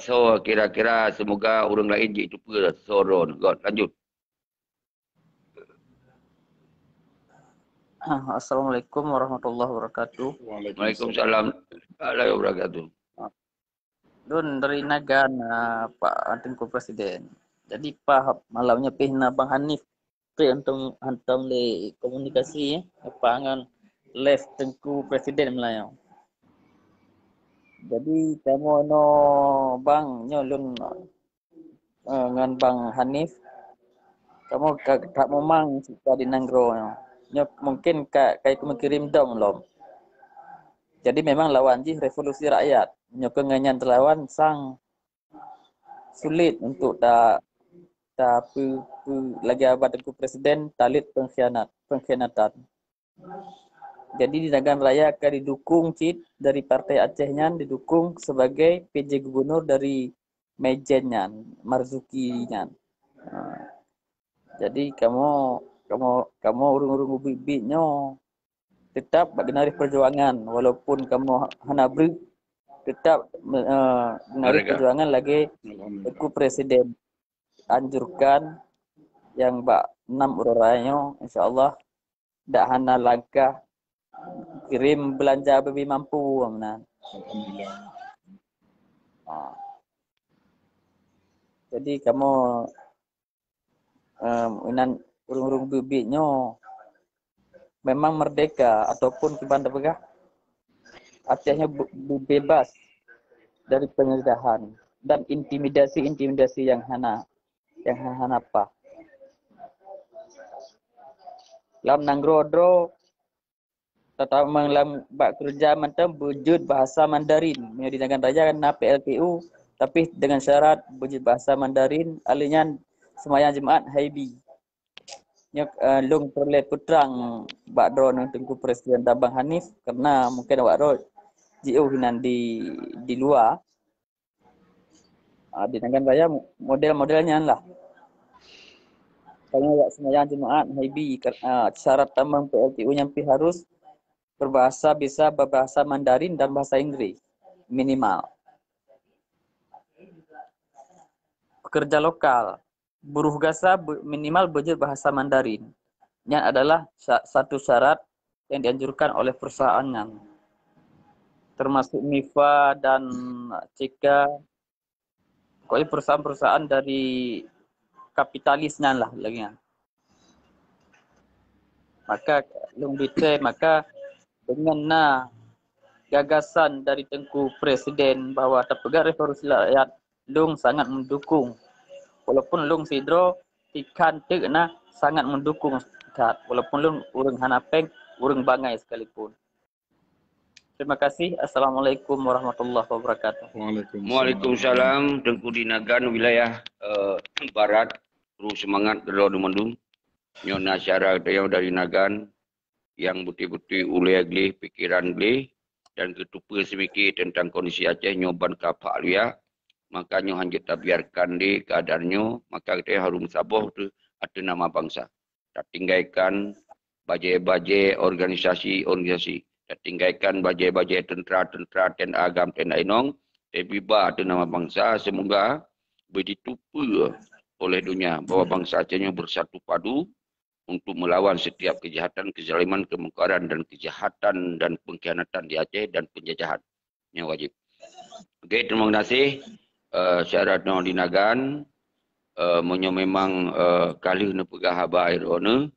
so kira-kira semoga orang lain je itu pun soron. Lanjut. Assalamualaikum warahmatullahi wabarakatuh. Waalaikumsalam warahmatullahi wabarakatuh. Don dari Nagan Pak Tengku Presiden. Jadi Pak malamnya pihna Bang Hanif tu untuk hantam le komunikasi pangan live Tengku Presiden Melayu. Jadi kamu no Bang nyolun dengan Bang Hanif kamu tak memang suka di Nanggro. Mungkin kayak mengirim dom lom. Jadi memang lawan ji revolusi rakyat. Nyokenganyan terlawan sang sulit untuk tak lagi abad Tengku Presiden talit pengkhianatan. Jadi di Nagan Raya akan didukung dari Partai Acehnya didukung sebagai PJ Gubernur dari Mejennya, Marzuki-nya. Jadi kamu urung-urung bibitnya tetap menarik perjuangan walaupun kamu hana beri tetap menarik perjuangan lagi Tengku Presiden anjurkan yang 6 ururanya insyaallah dak hana langkah kirim belanja lebih mampu menan. Jadi kamu inan urung-urung bibitnya memang merdeka ataupun kibanda begah Acehnya bebas dari penjelahan dan intimidasi yang hana apa. Lam Nanggrodro tetap mengelam bak kerja macam wujud bahasa Mandarin. Di Nagan Raya kan PLPU tapi dengan syarat wujud bahasa Mandarin alinya semayang Jumaat Haibi. Long perle putrang bak drone Tengku Presiden Bang Hanif karena mungkin awak ro jio hinan di luar. Di Nagan Raya model-modelnya lah. Misalnya semayang Jumaat, maybe syarat tambang PLTU yang harus berbahasa bisa berbahasa Mandarin dan bahasa Inggris minimal. Pekerja lokal, buruh gasa minimal belajar bahasa Mandarin. Yang adalah satu syarat yang dianjurkan oleh perusahaannya, termasuk MIFA dan CIKA, pokoknya perusahaan-perusahaan dari kapitalisnya lah lagi. Maka maka dengan gagasan dari Tengku Presiden bahawa Tapegak Revolusi Rakyat Long sangat mendukung, walaupun Long Sidro ikan tekna sangat mendukung walaupun Long urang Hanapeng urang Bangai sekalipun. Terima kasih. Assalamualaikum warahmatullahi wabarakatuh. Waalaikumsalam. Tengku di Nagan wilayah barat terus semangat Gero Demandung. Nyona syara yang dari Nagan yang betul-betul ulai glih pikiran glih dan ketupa semiki tentang kondisi Aceh nyoban kapak lia. Makanya hanjut tak biarkan di keadaannya, maka kita harus saboh tu ada nama bangsa. Tak tinggalkan bajai-bajai organisasi-organisasi. Tak tinggalkan bajai-bajai tentera-tentera, tenda agam, tenda inong. Tapi ada nama bangsa, semoga ditupa oleh dunia bahawa bangsa Acehnya bersatu padu untuk melawan setiap kejahatan, kezaliman, kemungkaran dan kejahatan dan pengkhianatan di Aceh dan penjajahan yang wajib. Okey, terima kasih. Syarat no di Nagan menyo memang kali ne pegah haba air ona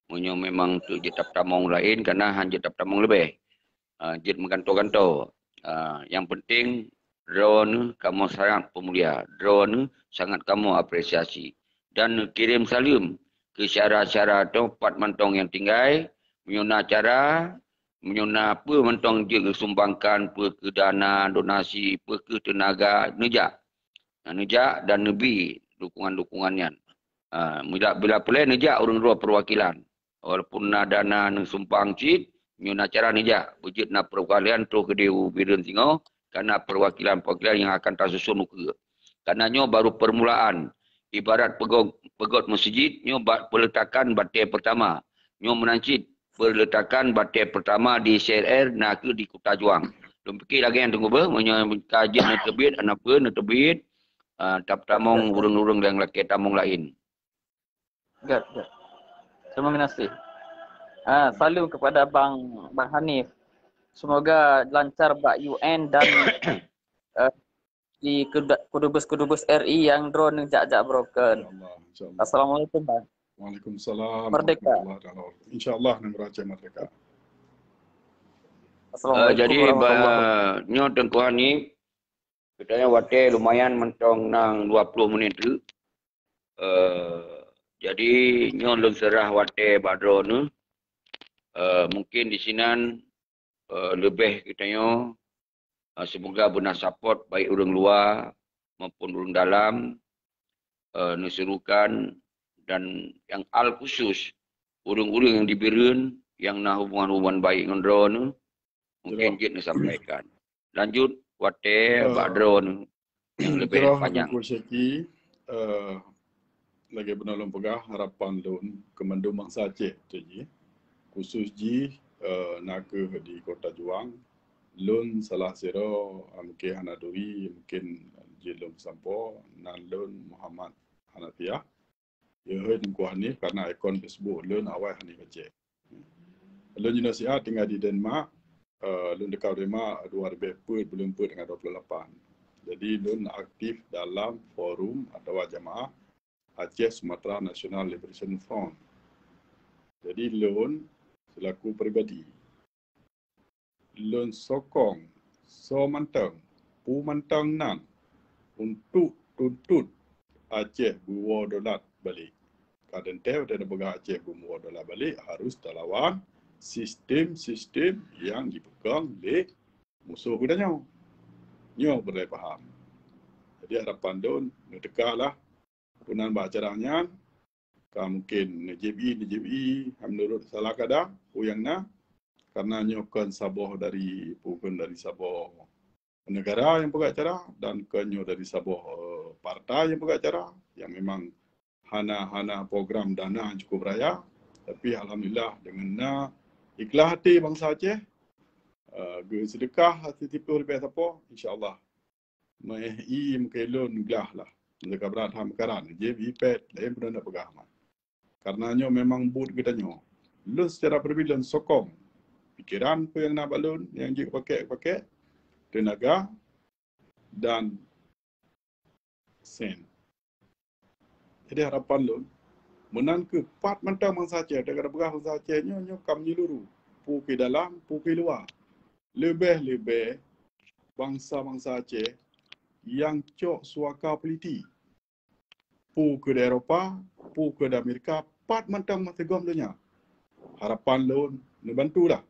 menyo memang tu jetap tamong lain karena han jetap tamong lebih jet mengganto-ganto. Yang penting drone kamu sangat pemulia, drone sangat kamu apresiasi dan kirim salam ke syara-syara tempat mantong yang tinggal menyuna cara menyuna apa mantong dia sumbangkan apa ke dana donasi apa ke tenaga nejak dan nebi dukungan-dukungannya. Bila pelai nejak orang dua perwakilan. Walaupun na dana nang sumpang cit, nyuna cara nejak. Bujit na perwakilan terus ke Dewa Biren Singo, karena perwakilan-perwakilan yang akan tersusun ke. Karena nyo baru permulaan. Ibarat pegot masjid, nyo peletakan batai pertama. Nyo menancit peletakan batai pertama di CRR nak di Kota Juang. Belum fikir lagi yang tunggu ber, kajian nak terbit, apa nak terbit. Tap tamong urung-urung yang laki tamong lain. Gad. Terima kasih. Salam kepada Bang Hanif. Semoga lancar Bak UN dan di kudubes-kudubes RI yang drone jak-jak broken. InsyaAllah. Assalamualaikum Bang. Waalaikumsalam. Merdeka. InsyaAllah negara Aceh merdeka. Assalamualaikum Jadi nyo Tengku Hanif katanya watai lumayan mentong nang 20 menit tu. Jadi nyo lung serah watai badro ni. Mungkin di sini lebih katanya semoga benar support baik orang luar maupun orang dalam nusurukan dan yang al khusus orang-orang yang diberikan yang nak hubungan-hubungan baik dengan drone mungkin kita sampaikan. Lanjut watai drone yang lebih panjang. Syeki, lagi benar lom pegah harapan lon Kemendu Bangsa Aceh tu ji. Khusus ji nak di Kota Juang lon salah siro mungkin Hanaduri mungkin ji lom sampo nan lon Muhammad Hanafiah. Ya hoi Tengku Hanif karena ikon Facebook lon awal Hanif Aceh. Lon Indonesia tinggal di Denmark. Lun dekat Denmark 2004 dengan 28. Jadi Lun aktif dalam forum atau jamaah Aceh Sumatera National Liberation Front. Jadi Lun selaku peribadi Lun sokong pu mantang nan untuk tuntut Aceh buwa dolat balik. Kadang teh ada negara Aceh buwa dolat balik harus terlawan sistem-sistem yang dipegang oleh musuh budanya. Nyo boleh faham. Jadi harapan don dekatlah punan bacaranya mungkin NJBI menurut salah kada uyangna karena nyo kan saboh dari bukan dari saboh negara yang pegang cara dan kenyo dari saboh partai yang pegang cara yang memang hana program dana yang cukup raya. Tapi alhamdulillah dengan ikhlas hati bangsa Aceh, sedekah hati tipu lebih apa, insya-Allah. Mai mungkin gelah lah. Mereka berat ham karan, je ipet lain pun nak pegah. Karenanya memang but kita nyo. Lun secara perbilan sokong pikiran apa yang nak balun, yang je pakai tenaga dan sen. Jadi harapan lun menan ke pat mentang bangsa Aceh dekat berah bangsa Aceh nyo kam nyeluru pu ke dalam pu ke luar. Lebih bangsa-bangsa Aceh yang cok suaka peliti pu ke Eropah, pu ke Amerika, pat mentang mategom dunia. Harapan lun ne bantulah.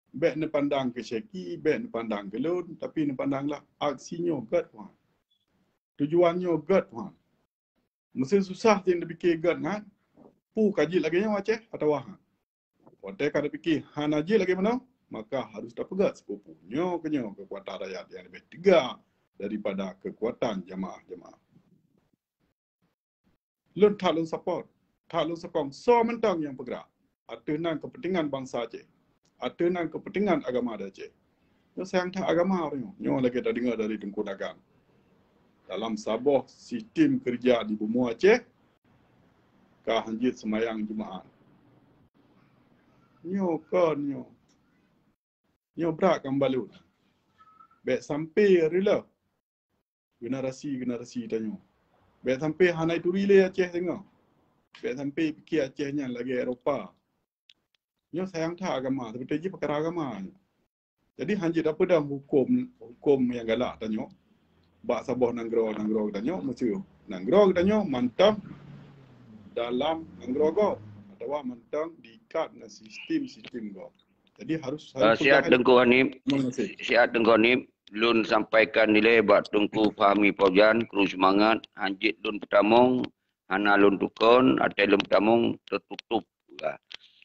Bek ne pandang ke Syeki, bek ne pandang ke lun, tapi ne pandanglah aksinya gad puan. Tujuannya gad puan. Mesti susah yang dipikir gad kan. Pu kaji lagi nya Aceh atau wah. Hotel kada fikir han aji lagi mana? Maka harus dapat sepupunya kekuatan rakyat yang lebih tegak daripada kekuatan jamaah-jamaah. Lun tak lun support, tak lun sokong, so mentang yang bergerak. Atenan kepentingan bangsa Aceh, atenan kepentingan agama Aceh. Yo sayang tak agama orang, nyo lagi dah dengar dari Tengku Dagang. Dalam Sabah sistem kerja di Bumi Aceh, kah hanjit semayang Jumaat. Nyo berat kan balut. Baik sampai rela. Generasi tanya. Baik sampai hanai tu relay Aceh tengok. Baik sampai fikir Acehnya lagi Eropah. Nyo sayang tak agama, tapi dia perkara agama. Jadi hanjit apa dah hukum yang galak tanya. Bak Sabah nanggro tanya mesti nanggro tanya mantap dalam nanggro go atau mantap diikat dengan sistem go. Jadi harus sihat Tengku Hanif, lun sampaikan nilai buat Tengku Fahmi Paujan, kru semangat, hanjit lun pertamong, hana lun tukon, atai lun pertamong tertutup.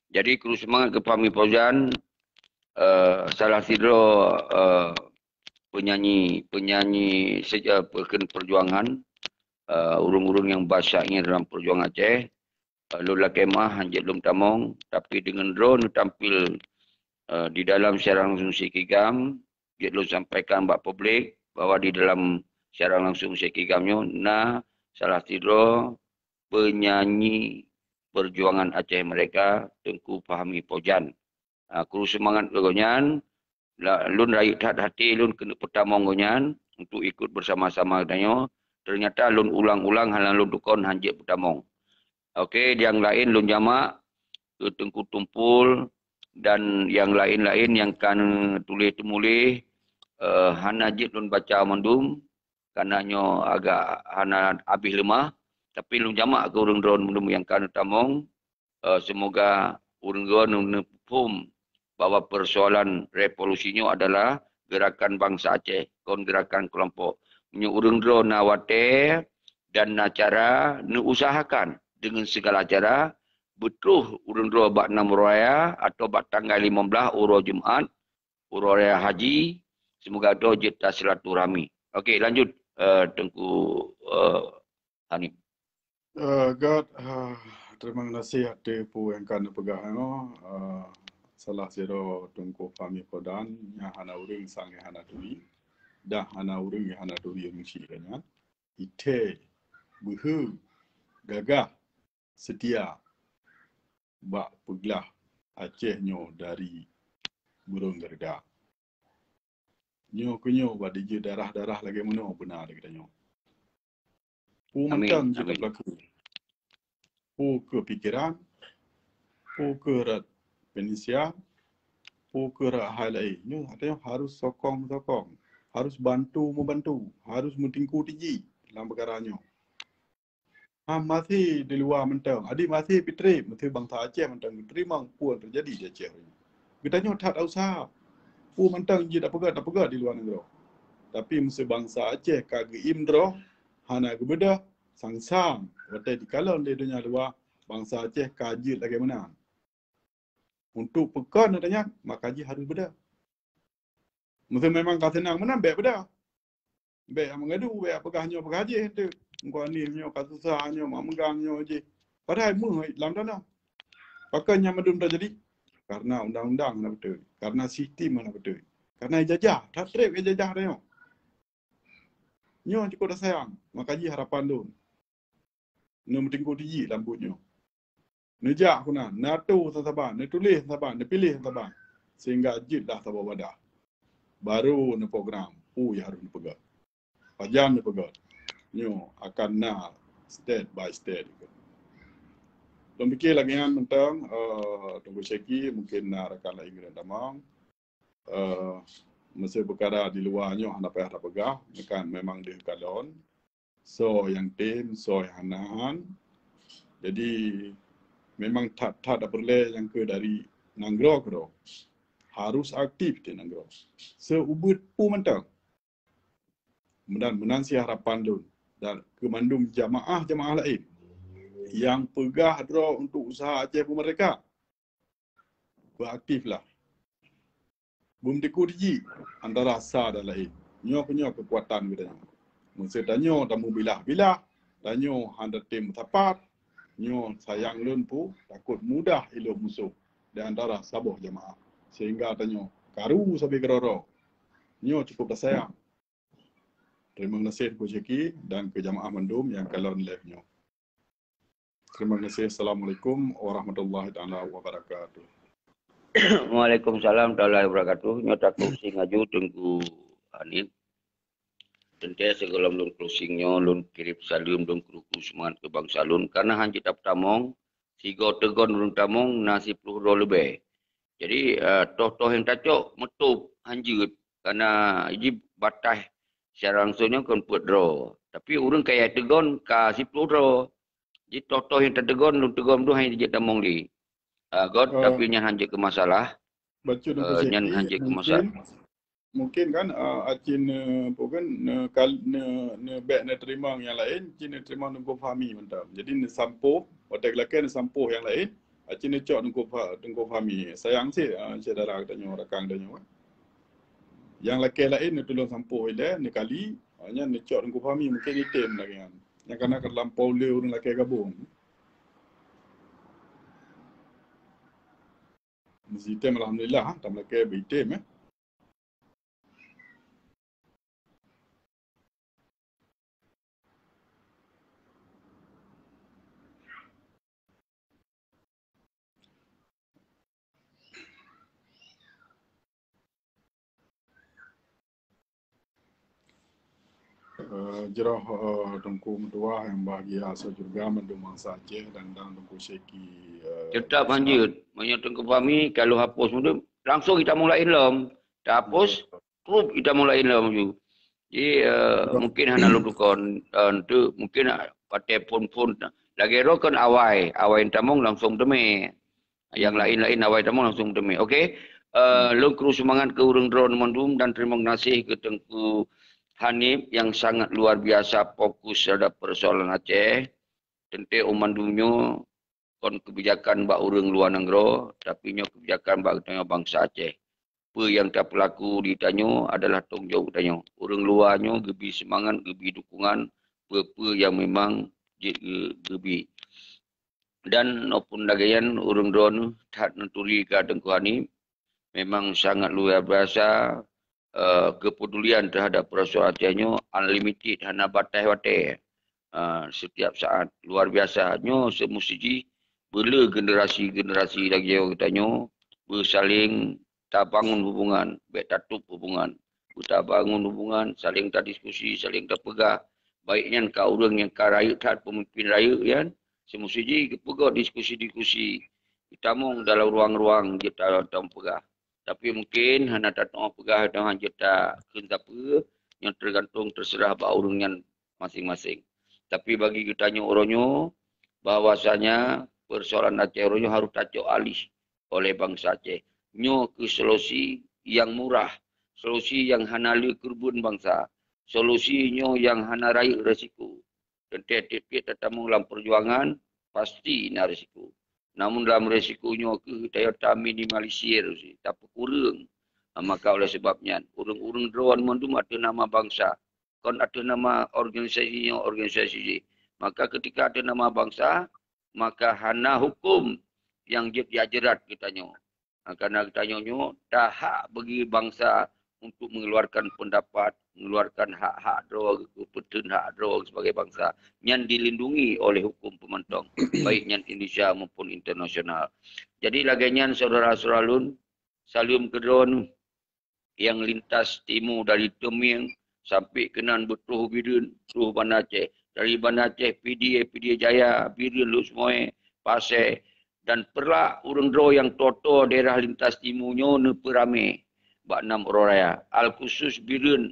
Jadi kru semangat ke Fahmi Paujan, salah sidro penyanyi perjuangan, urung-urung yang basahnya dalam perjuangan Aceh, lun lakemah, hanjit lun pertamong, tapi dengan drone tampil di dalam siaran langsung Sekigam, dia lu sampaikan buat publik bahawa di dalam siaran langsung Sekigamnya salah tidro penyanyi perjuangan Aceh mereka Tengku Fahmi Paujan. Kru semangat lagonyan, lun raih hati lun kena pertama gonyan untuk ikut bersama-sama danyo. Ternyata lun ulang-ulang halang lun tukon hanjit pertama. Okey, yang lain lun jamak ke Tengku Tumpul dan yang lain-lain yang kan tulis-temulih hana jit lun baca mandum karenanya agak hana habis lemah, tapi lun jamak ke urang drone mandum yang kan utamong, semoga urang drone nepum bahawa persoalan revolusinya adalah gerakan bangsa Aceh, kon gerakan kelompok menyu urang drone nawate dan cara usahakan dengan segala cara betul urang dua bak 6 raya atau bak tanggal 15 uro Jumaat, uro raya haji, semoga doa kita silaturahmi. Okey, lanjut Tengku Hanif. God, terima kasih hati pu yang kan pegang salah siro Tengku Fahmi Paujan yang hana uring sang yang hana turi, dah hana uring yang hana turi yang siranya, ite, buhu, gagah, setia. Bak peglah Aceh nyo dari burung gerda. Nyo kunyo bak dije darah-darah lagi mana benar kita nyo. Pu mentang je berlaku. Pu ke pikiran, pu ke rat penisia, pu ke rat hal lain. Nyo katanya harus sokong, harus membantu, harus mentingku tiji dalam perkara nyo. Masih di luar mentang. Adik masih pitri, masih bangsa Aceh mentang terima puan terjadi di Aceh. Kita nyo tak ada usaha. Pu mentang je tak pegat di luar negara. Tapi mesti bangsa Aceh kage imdro, hana gebeda, sang-sang. Watai di kalan di dunia luar, bangsa Aceh kaji lagi mana. Untuk pekan adanya, maka kaji harus beda. Mesti memang kata senang menang, baik beda. Baik yang mengadu, baik pegahnya pegah je. Engkau ni nyo kasusahnya mak megangnya je. Padahal dalam tanah. Pakainya medum dah jadi. Karena undang-undang nak betul. Karena sistem nak betul. Karena jajah, tak trip jajah dah nyo. Nyo cukup dah sayang. Makaji harapan tu. Nyo mentingku tinggi lambutnya. Nejak aku nak, natu sabar, netulis sabar, nepilih sabar. Sehingga jid dah sabar badah. Baru ne program, ya harus pegat. Pajam ne pegat. Nyo akan nak state by state. Belum fikir lagi yang tentang tunggu seki mungkin nak rakan lagi dengan damang. Masa perkara di luarnya hendak payah tak pegah, kan memang dia kalon. So yang tim, so yang hanahan. Jadi memang tak ada perle yang ke dari Nanggro kero. Harus aktif di Nanggro. Seubut pun mentang. Kemudian menansi harapan dun dan kemandum jamaah lain yang pegah draw untuk usaha Aceh pun mereka. Beraktiflah. Bum dikuji antara asa dan lain. Nyo punya kekuatan kita. Mesti tanyo tamu bilah-bilah, tanyo handa tim tepat. Nyo sayang lun pu takut mudah elok musuh di antara sabuh jamaah. Sehingga tanyo karu sampai keroro. Nyo cukup dah sayang. Terima kasih ke Ceki dan ke jamaah Mandum yang kalon live nyo. Terima kasih. Assalamualaikum warahmatullahi taala wabarakatuh. Waalaikumsalam warahmatullahi wabarakatuh. Nyo tak closing aju tunggu Hanif. Tentu sebelum lun closingnya lun kirim salam lun keruku semangat ke bangsa lun karena hanjit tak tamong sigo tegon lun tamong nasi 10 lebih. Jadi toh-toh yang tacok metup hanjut karena ini batas secara langsungnya kon put draw. Tapi urang kaya tegon ka 10 draw. Jadi toh-toh yang tegon lun tegon tu hanya dijak tamong di. God tapi nyan hanjut ke masalah. Baca nyan hanjut ke masalah. Mungkin kan Acin bukan ne back ne terima yang lain, Acin ne terima nunggu fahami mentam. Jadi ne sampuh, otak lelaki ne sampuh yang lain, Acin ne cok nunggu fahami. Sayang sih saudara katanya rakan katanya. Yang lelaki lain ne tolong sampuh ile ne kali, hanya ne cok nunggu fahami mungkin item lagi kan. Yang kena terlampau le orang lelaki gabung. Mesti item alhamdulillah, tam lelaki beritem jerah tengku mentua yang bahagia juga mendung mangsa Aceh dan tengku Syeki tetap lanjut banyak tengku kami kalau hapus mudah langsung kita mulain lom tak hapus terus kita mulain lom ju jadi mungkin hana lukon tu mungkin pakai pun lagi rokan awai tamong langsung teme yang lain awai tamong langsung teme okey lu kru semangat ke urang drone Mandum dan terima kasih ke tengku Hanif yang sangat luar biasa fokus terhadap persoalan Aceh. Tentu Mandumnya kon kebijakan bak urang luar negara tapi nyo kebijakan bak bangsa Aceh. Apa yang tak berlaku di Tanyo adalah tanggungjawab Tanyo. Urang luarnya gebi semangat, gebi dukungan apa yang memang gebi. Dan maupun dagayan urang drone tak nenturi ke tengku Hanif memang sangat luar biasa. Kepedulian terhadap persoalan Acehnya unlimited hana batai-batai setiap saat luar biasa nyo semestinya bela generasi lagi yang katanya bersaling tak bangun hubungan baik tatup hubungan tak bangun hubungan saling tak diskusi saling tak pegah baiknya kau orang yang kau raya tak pemimpin raya kan semestinya pegah diskusi kita mong dalam ruang-ruang kita tak pegah. Tapi mungkin hana tak tahu pegah dengan kita kenapa yang tergantung terserah bak urungan masing-masing. Tapi bagi kita orangnya bahwasanya persoalan Aceh orangnya harus tacok alih oleh bangsa Aceh. Nyo ke solusi yang murah, solusi yang hana le kerbun bangsa, solusinya yang hana raya resiko. Dan tiap-tiap tetamu dalam perjuangan pasti na resiko. Namun dalam resikonya kita tak minimalisir sih, tak kurang. Maka oleh sebabnya urang-urang drone Mandum ada nama bangsa. kon ada nama organisasinya organisasi. Maka ketika ada nama bangsa, maka hana hukum yang diajarat kitanya. Karena kitanya dah hak bagi bangsa untuk mengeluarkan pendapat, mengeluarkan hak-hak dro, petun hak dro sebagai bangsa yang dilindungi oleh hukum pemantong, baik yang Indonesia maupun internasional. Jadi laganya saudara-saudara lun, Salim Kedron yang lintas timur dari Teming sampai kenan betuh Bidun, tuh Banda Aceh. Dari Banda Aceh, PDA Jaya, Bidun, lu semua, Pasir. Dan perlah urang dro yang toto daerah lintas timurnya ne perame. Bak 6 orang raya. Al-Khusus Bidun,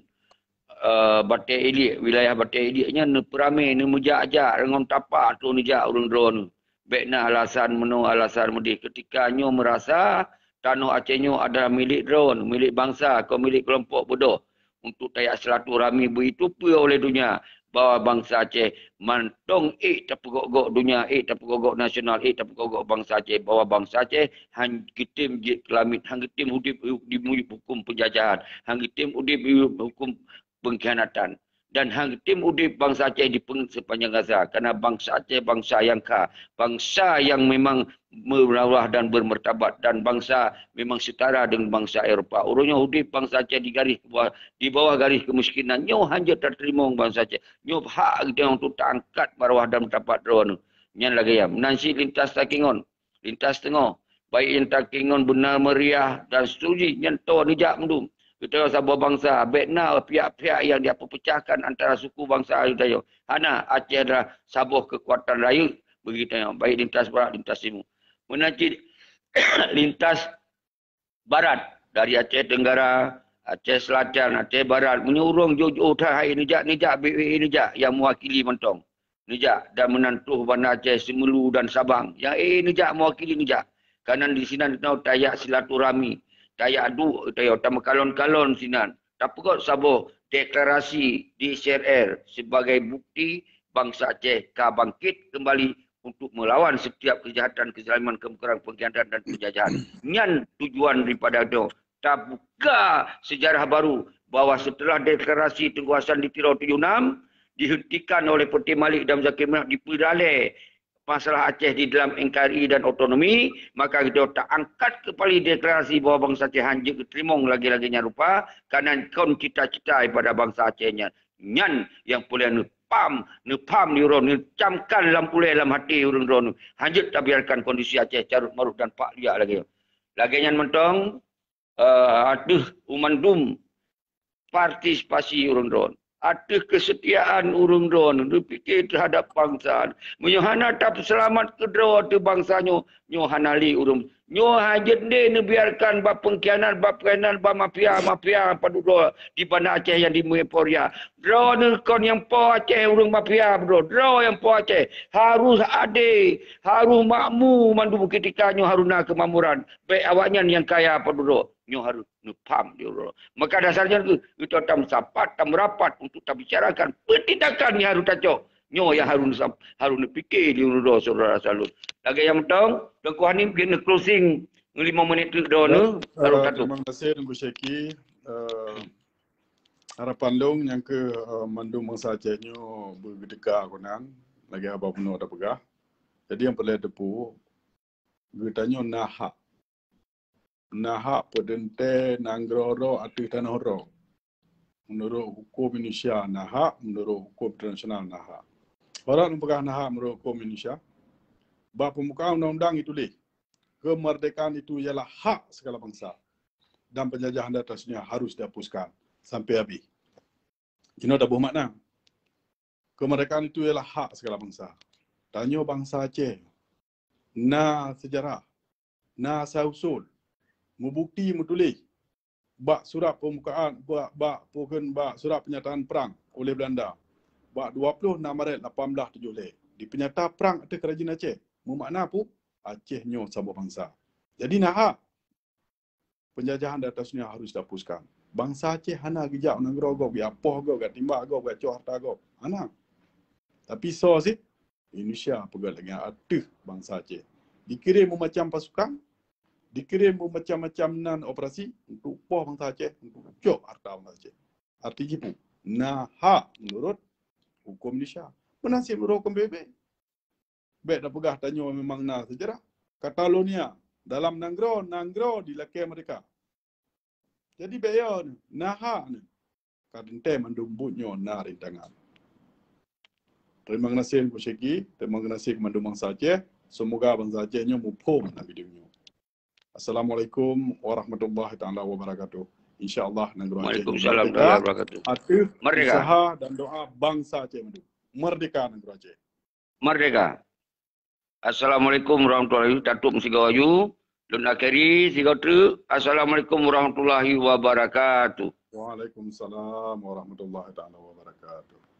Batai Edik, wilayah Batai Ediknya ne perame, ne mejak-jak dengan tapak tu nejak urang dro ne. Bekna alasan menu alasan mudi ketika nyo merasa tanah Acehnya ada milik drone, milik bangsa, atau milik kelompok bodoh untuk tayak silaturahmi begitu pula oleh dunia bahawa bangsa Aceh mantong tapugok-gok dunia, tapugok-gok nasional, tapugok-gok bangsa Aceh, bahawa bangsa Aceh hang kitim jit kelamit, hang kitim udip di hukum penjajahan, hang kitim udip hukum pengkhianatan. Dan hang tim udip bangsa Aceh di sepanjang Gaza. Kerana bangsa Aceh bangsa yang kah. Bangsa yang memang merawah dan bermertabat. Dan bangsa memang setara dengan bangsa Eropah. Urutnya udip bangsa Aceh di bawah garis kemiskinan. Nyo hanya terterima bangsa Aceh. Nyo hak kita untuk terangkat marawah dan mertabat rawan. Nyan lagi ya. Menansi lintas Takingon. Lintas Tengah. Baik yang Takingon benar meriah dan setuju. Nyan tahu nijak mendung. Kita sebuah bangsa, bekna pihak-pihak yang dia pecahkan antara suku bangsa Ayutthaya. Hana Aceh adalah sabuah kekuatan raya begitu yang baik lintas barat, lintas timur. Menanti lintas barat dari Aceh Tenggara, Aceh Selatan, Aceh Barat menyurung jauh-jauh tahai nijak BWI nijak yang mewakili mentong. Nijak dan menantuh Banda Aceh Semelu dan Sabang. Yang nijak mewakili nijak. Kerana di sini kita tayak silaturahmi. Tayak adu, tayak utama kalon-kalon sinan. Tapi kok sabuh deklarasi di CRR sebagai bukti bangsa Aceh bangkit kembali untuk melawan setiap kejahatan, kezaliman, kemungkaran, pengkhianatan dan penjajahan. Nyan tujuan daripada itu. Tak buka sejarah baru bahawa setelah deklarasi Tengguasan di Tirau 76 dihentikan oleh Perdana Malik dan Zakir Menak diperdalih masalah Aceh di dalam NKRI dan otonomi, maka kita tak angkat kembali deklarasi bahawa bangsa Aceh hanjik keterimong lagi-laginya rupa kerana kon cita-cita daripada bangsa Acehnya. Nyan yang boleh nepam ni orang, camkan dalam pulih dalam hati orang-orang. Hanjik tak biarkan kondisi Aceh carut marut dan pak liak lagi. Laginya mentong, aduh umandum partisipasi orang-orang. Ada kesetiaan urung dron, fikir terhadap bangsa. Menyohana tak selamat ke dron tu bangsanya, nyohanali urung. Nyo hajat ni biarkan bab pengkhianat, bab perenan, bab mafia padu dro di Banda Aceh yang di Mueporia. Dron kon yang po Aceh urung mafia bro. Dron yang po Aceh harus adil, harus makmu mandu ketika nyo haruna kemamuran. Baik awaknya yang kaya padu dro. Nyo harus nepam dia orang. Maka dasarnya itu tam sapat, tam rapat untuk tak bicarakan pertindakan yang harus tacok. Nyo yang harus fikir dia orang saudara salut. Lagi yang mentang, Tengku Hanim kena closing 5 minit tu dah harus tacok. Terima kasih Tengku Syeki. Harapan long yang ke mandum bangsa Acehnya berdeka konan. Lagi apa penuh ada pegah. Jadi yang perlu tepu, getanya nahak. Nahak pedente nangroro atau tanah ro. Menurut hukum Indonesia nahak, menurut hukum internasional nahak. Orang yang pegang nahak menurut hukum Indonesia, bab pembukaan undang-undang itu leh. Kemerdekaan itu ialah hak segala bangsa. Dan penjajahan di atasnya harus dihapuskan sampai habis. Ini ada buah makna. Kemerdekaan itu ialah hak segala bangsa. Tanya bangsa Aceh. Na sejarah. Na asal-usul. Membukti menulis bak surat pembukaan bak surat pernyataan perang oleh Belanda bak 26 Maret 1870 di penyata perang atas kerajaan Aceh bermakna apa Acehnya sebuah bangsa. Jadi nahak penjajahan di atasnya harus dihapuskan. Bangsa Aceh hana gejak nanggro go bi apoh go gat timbak go gat coh harta go hana. Tapi so sih Indonesia pegang lagi aduh bangsa Aceh dikirim macam pasukan, dikirim macam-macam nan operasi untuk poh bangsa Aceh, untuk cok harta bangsa Aceh. Arti jipu. Hak menurut hukum Malaysia. Menasib menurut hukum PBB. Baik dah pegah tanya memang nah sejarah. Catalonia dalam Nanggro dilakir mereka. Jadi bayar ni, hak ni. Kadang mendumbutnya na rintangan. Terima kasih Ibu Syeki, terima kasih kepada Bangsa Aceh. Semoga Bangsa Acehnya mupung nak videonya. Assalamualaikum warahmatullahi taala wabarakatuh. InsyaAllah Nanggro Aceh. Waalaikumsalam warahmatullahi wabarakatuh. Aktif Merdeka. usaha dan doa bangsa Aceh madu. Merdeka Nanggro Aceh. Merdeka. Assalamualaikum warahmatullahi wabarakatuh. Datuk Sigawayu, Lun Akhiri, Sigawatru. Assalamualaikum warahmatullahi wabarakatuh. Waalaikumsalam warahmatullahi taala wabarakatuh.